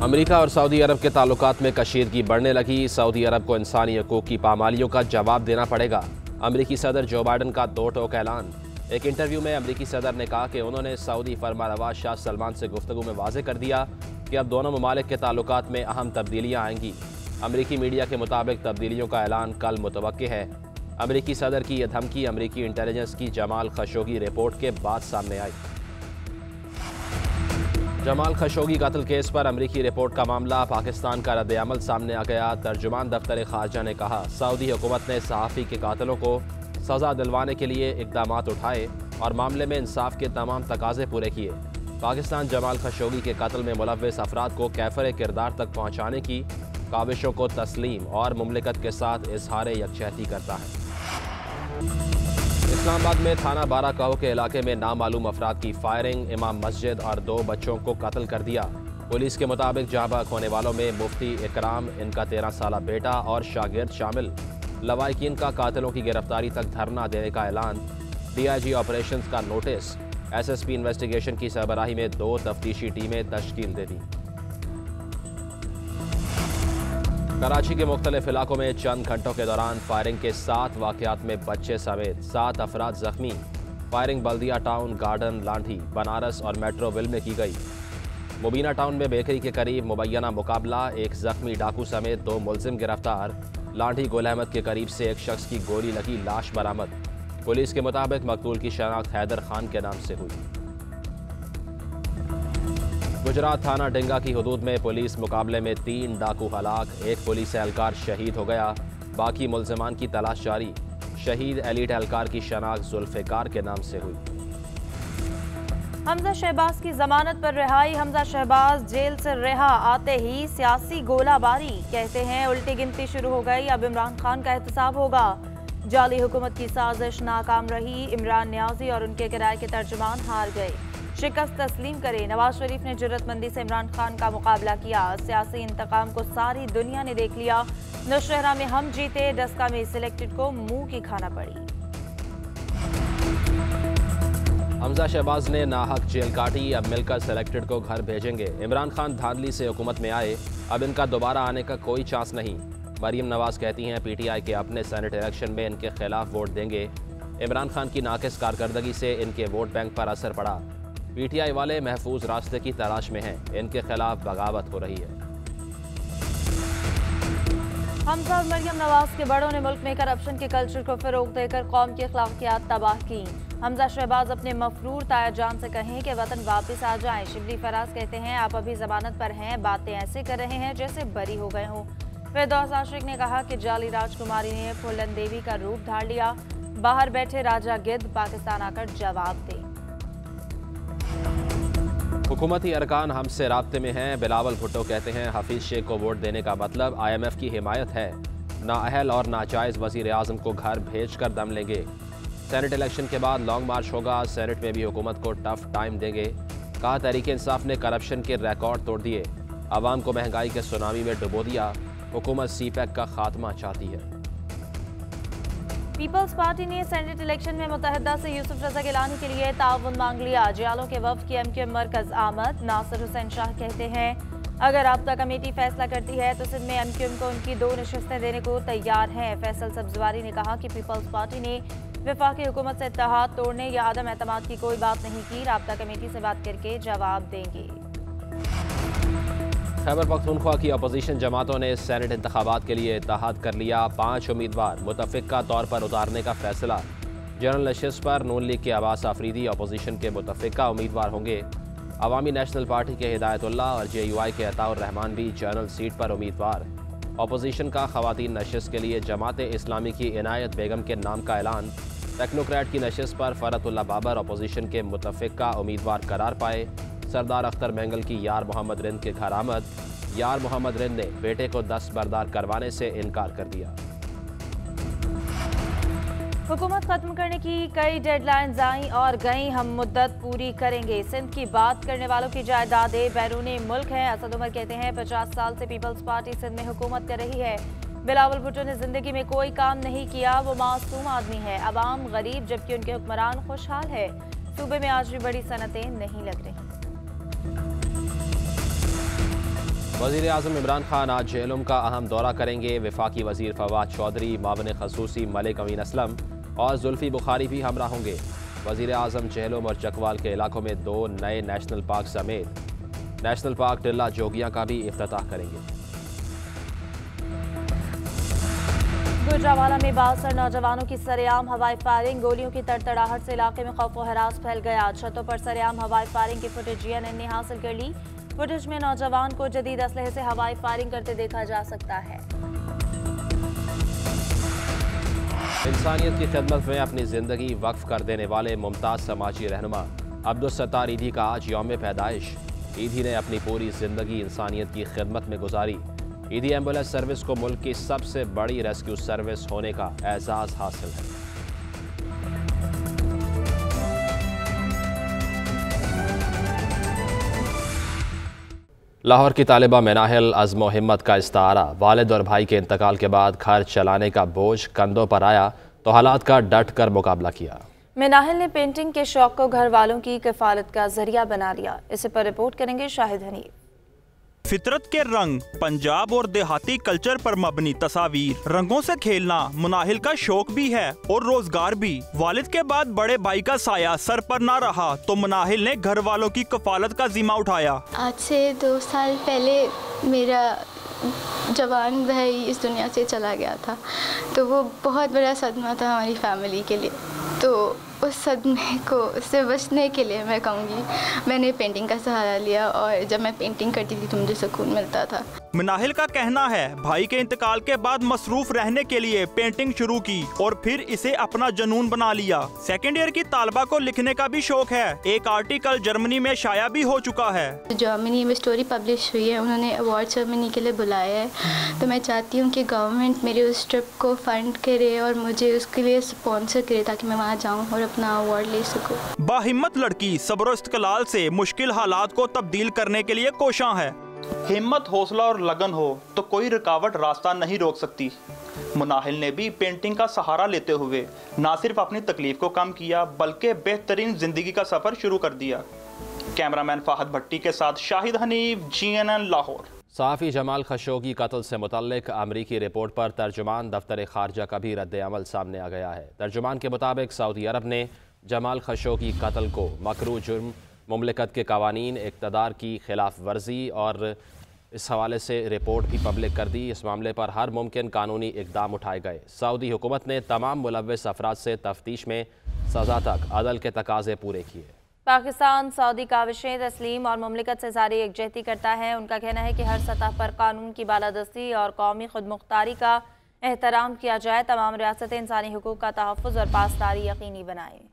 America और Saudi अरब के ताल्लुकात में कशीदगी बढ़ने लगी। सऊदी अरब को इंसानी हकूक़ की पामालियों का जवाब देना पड़ेगा। अमेरिकी सदर जो बाइडन का दो टोक ऐलान। एक इंटरव्यू में अमेरिकी सदर ने कहा कि उन्होंने सऊदी फरमानरवा शाह सलमान से गुफ्तगू में वाज़ेह कर दिया कि अब दोनों ममालिक के ताल्लुकात में अहम तब्दीलियाँ आएंगी। अमेरिकी मीडिया के मुताबिक तब्दीलियों का ऐलान कल मुतवक्किह है। अमेरिकी सदर की यह धमकी अमेरिकी इंटेलिजेंस की जमाल खशोगी रिपोर्ट के बाद सामने आई। जमाल खशोगी कत्ल केस पर अमेरिकी रिपोर्ट का मामला, पाकिस्तान का रद्द-ए-अमल सामने आ गया। तर्जुमान दफ्तर खारजा ने कहा, सऊदी हुकूमत ने सहाफ़ी के कातिलों को सज़ा दिलवाने के लिए इक़दाम उठाए और मामले में इंसाफ के तमाम तकाज़े पूरे किए। पाकिस्तान जमाल खशोगी के कत्ल में मुलव्वस अफराद को कैफ़र किरदार तक पहुँचाने की काविशों को तस्लीम और मुमलिकत के साथ इजहार यकजहती करता है। इस्लामाबाद में थाना बाराकाहो के इलाके में नामालूम अफराद की फायरिंग, इमाम मस्जिद और 2 बच्चों को कत्ल कर दिया। पुलिस के मुताबिक जाबाक होने वालों में मुफ्ती इकराम, इनका 13 साला बेटा और शागिर्द शामिल। लवाहिकीन का कातिलों की गिरफ्तारी तक धरना देने का ऐलान। DIG ऑपरेशंस का नोटिस। SSP इन्वेस्टिगेशन की सरबराही में 2 तफ्तीशी टीमें तश्कील दे दी। कराची के मुख्तलिफ इलाकों में चंद घंटों के दौरान फायरिंग के 7 वाक़यात में बच्चे समेत 7 अफराद जख्मी। फायरिंग बल्दिया टाउन, गार्डन, लांठी, बनारस और मेट्रोविल में की गई। मुबीना टाउन में बेकरी के करीब मुबैना मुकाबला, 1 जख्मी डाकू समेत 2 मुलजिम गिरफ्तार। लांठी गुल अहमद के करीब से एक शख्स की गोली लगी, लाश बरामद। पुलिस के मुताबिक मकतूल की शनाख्त हैदर खान के नाम से हुई। गुजरात थाना डिंगा की हदूद में पुलिस मुकाबले में 3 डाकू हलाक, 1 पुलिस एहलकार शहीद हो गया। बाकी मुल्जिमान की तलाश जारी। शहीद एलीट एहलकार की शनाख्त जुल्फ़िकार के नाम से हुई। हमजा शहबाज की जमानत पर रिहाई। हमजा शहबाज जेल से रिहा आते ही सियासी गोलाबारी, कहते हैं उल्टी गिनती शुरू हो गई। अब इमरान खान का एहतसाब होगा। जाली हुकूमत की साजिश नाकाम रही। इमरान न्याजी और उनके किराए के तर्जुमान हार गए। शिकस्त तस्लीम करे। नवाज शरीफ ने जुर्रतमंदी से इमरान खान का मुकाबला किया। सियासी इंतकाम को सारी दुनिया ने देख लिया। नौशहरा में हम जीते, डस्का में सिलेक्टेड को मुंह की खाना पड़ी। हमजा शहबाज ने नाहक जेल काटी, अब मिलकर सिलेक्टेड को घर भेजेंगे। इमरान खान धांधली से हुकूमत में आए, अब इनका दोबारा आने का कोई चांस नहीं। मरीम नवाज कहती हैं PTI के अपने सेनेट इलेक्शन में इनके खिलाफ वोट देंगे। इमरान खान की नाकिस कारकर्दगी से इनके वोट बैंक पर असर पड़ा। PTI वाले महफूज रास्ते की तलाश में हैं, इनके खिलाफ बगावत हो रही है। हमजा और मरियम नवाज के बड़ों ने मुल्क में करप्शन के कल्चर को फरोग देकर कौम की अखलाकियात तबाह की। हमजा शहबाज अपने मफरूर ताया जान से कहें कि वतन वापस आ जाएं। शिबली फराज कहते हैं, आप अभी जमानत पर हैं, बातें ऐसे कर रहे हैं जैसे बरी हो गए हों। फिरदौस आशिक ने कहा कि जाली राजकुमारी ने फूलन देवी का रूप धार लिया। बाहर बैठे राजा गिद्ध पाकिस्तान आकर जवाब दे। हुकूमती अरकान हमसे राब्ते में हैं। बिलावल भुट्टो कहते हैं, हफीज शेख को वोट देने का मतलब IMF की हिमायत है। नाअहल और नाजायज़ वज़ीर आज़म को घर भेज कर दम लेंगे। सेनेट इलेक्शन के बाद लॉन्ग मार्च होगा। सेनेट में भी हुकूमत को टफ टाइम देंगे। कहा, तहरीक इंसाफ ने करप्शन के रिकॉर्ड तोड़ दिए, आवाम को महंगाई के सुनामी में डुबो दिया। हुकूमत CPEC का खात्मा चाहती है। पीपल्स पार्टी ने सेनेट इलेक्शन में मुत्तहिदा से यूसुफ रज़ा गिलानी के लिए ताउन मांग लिया। जियालों के वफ्द की MQM मरकज आमद। नासिर हुसैन शाह कहते हैं, अगर राब्ता कमेटी फैसला करती है तो सिंध में MQM को उनकी 2 नशिस्तें देने को तैयार हैं। फैसल सब्जवारी ने कहा कि पीपल्स पार्टी ने वफाकी हुकूमत से इत्तेहाद तोड़ने या आदम एतमाद की कोई बात नहीं की। राब्ता कमेटी से बात करके जवाब देंगे। खैबर पख्तूनख्वा की अपोजिशन जमातों ने सेनेट इंतखाबात के लिए इत्तेहाद कर लिया। 5 उम्मीदवार मुतफ़िक़ा तौर पर उतारने का फैसला। जनरल नशिस्त पर नून लीग के अब्बास आफरीदी अपोजिशन के मुतफ़िक़ा उम्मीदवार होंगे। अवामी नेशनल पार्टी के हिदायतुल्लाह और JUI के अताउर रहमान भी जनरल सीट पर उम्मीदवार। अपोजिशन का ख़वातीन नशिस्त के लिए जमात इस्लामी की इनायत बेगम के नाम का ऐलान। टेक्नोक्रेट की नशिस्त पर फ़रतुल्लाह बाबर अपोजिशन के मुतफ़िक़ा उम्मीदवार करार पाए। सरदार अख्तर महंगल की यार मोहम्मद रिंद के घर आमद। यार मोहम्मद रिंद ने बेटे को दस्तबरदार करवाने से इनकार कर दिया। हुकूमत खत्म करने की कई डेडलाइंस आई और गई, हम मुद्दत पूरी करेंगे। सिंध की बात करने वालों की जायदादें बैरूनी मुल्क हैं। असद उमर कहते हैं, 50 साल से पीपल्स पार्टी सिंध में हुकूमत कर रही है। बिलावल भुट्टो ने जिंदगी में कोई काम नहीं किया, वो मासूम आदमी है। अवाम गरीब जबकि उनके हुक्मरान खुशहाल है। सूबे में आज भी बड़ी सनतें नहीं लग रही। वज़ीर आज़म इमरान खान आज झेलम का अहम दौरा करेंगे। वफाकी वज़ीर फवाद चौधरी, मावन खसूसी मलिक अमीन असलम और जुल्फी बुखारी भी हमरा होंगे। वज़ीर आज़म झेलम और चकवाल के इलाकों में 2 नए नेशनल पार्क समेत नेशनल पार्क टिल्ला जोगिया का भी इफ्तिताह करेंगे। गुजरावाला में 62 नौजवानों की सरेआम हवाई फायरिंग, गोलियों की तड़तड़ाहट से इलाके में खौफ व हरास फैल गया। छतों पर सरेआम हवाई फायरिंग की फुटेज CNN ने हासिल कर ली। फुटेज में नौजवान को जदीद असलहे से हवाई फायरिंग करते देखा जा सकता है। इंसानियत की खिदमत में अपनी ज़िंदगी वक्फ कर देने वाले मुमताज़ समाजी रहनुमा अब्दुल सत्तार ईदी का आज यौम पैदाइश। ईदी ने अपनी पूरी ज़िंदगी इंसानियत की खिदमत में गुजारी। ईदी एम्बुलेंस सर्विस को मुल्क की सबसे बड़ी रेस्क्यू सर्विस होने का एजाज़ हासिल है। लाहौर की तालिबा मेनाहिल अज़्म हिम्मत का इस्तारा। वालिद और भाई के इंतकाल के बाद घर चलाने का बोझ कंधों पर आया तो हालात का डट कर मुकाबला किया। मेनाहिल ने पेंटिंग के शौक को घर वालों की किफालत का जरिया बना लिया। इसे पर रिपोर्ट करेंगे शाहिद हनीफ। फितरत के रंग, पंजाब और देहाती कल्चर पर मबनी तस्वीर, रंगों से खेलना मुनाहिल का शौक भी है और रोजगार भी। वालिद के बाद बड़े भाई का साया सर पर ना रहा तो मुनाहिल ने घर वालों की कफालत का जिम्मा उठाया। आज से 2 साल पहले मेरा जवान भाई इस दुनिया से चला गया था, तो वो बहुत बड़ा सदमा था हमारी फैमिली के लिए। तो उस सदमे को से बचने के लिए मैं कहूँगी मैंने पेंटिंग का सहारा लिया और जब मैं पेंटिंग करती थी तो मुझे सुकून मिलता था। मुनाहिल का कहना है भाई के इंतकाल के बाद मसरूफ रहने के लिए पेंटिंग शुरू की और फिर इसे अपना जुनून बना लिया। सेकेंड ईयर की तालबा को लिखने का भी शौक है। एक आर्टिकल जर्मनी में शाया भी हो चुका है। जर्मनी में स्टोरी पब्लिश हुई है, उन्होंने अवार्ड सेरेमनी के लिए बुलाया है। तो मैं चाहती हूँ कि गवर्नमेंट मेरे उस ट्रिप को फंड करे और मुझे उसके लिए स्पॉन्सर करे ताकि मैं वहाँ जाऊँ और अपना अवार्ड ले सकूँ। बाहिम्मत लड़की सब्र इस्तकलाल से मुश्किल हालात को तब्दील करने के लिए कोशां है। हिम्मत, हौसला और लगन हो तो कोई रुकावट रास्ता नहीं रोक सकती। मुनाहिल ने भी पेंटिंग का सहारा लेते हुए ना सिर्फ अपनी तकलीफ को कम किया बल्कि बेहतरीन जिंदगी का सफर शुरू कर दिया। कैमरामैन फाहद भट्टी के साथ शाहिद हनीफ, CNN लाहौर। सहाफ़ी जमाल खशोगी कत्ल से मुतल्लिक अमरीकी रिपोर्ट पर तर्जुमान दफ्तर खारजा का भी रद्द अमल सामने आ गया है। तर्जुमान के मुताबिक सऊदी अरब ने जमाल खशोगी कत्ल को मकरूह जुर्म, मुमलिकत के कवानीन, इक़्तिदार की खिलाफ वर्जी और इस हवाले से रिपोर्ट भी पब्लिक कर दी। इस मामले पर हर मुमकिन कानूनी इक़दाम उठाए गए। सऊदी हुकूमत ने तमाम मुलव्वस अफराद से तफ्तीश में सज़ा तक अदल के तकाजे पूरे किए। पाकिस्तान सऊदी काविशें तस्लीम और मुमलिकत से जारी यकजहती करता है। उनका कहना है कि हर सतह पर कानून की बालादस्ती और कौमी खुदमुख्तारी का एहतराम किया जाए। तमाम रियासतें इंसानी हुकूक का तहफ़्फ़ुज़ और पासदारी यकीनी बनाएं।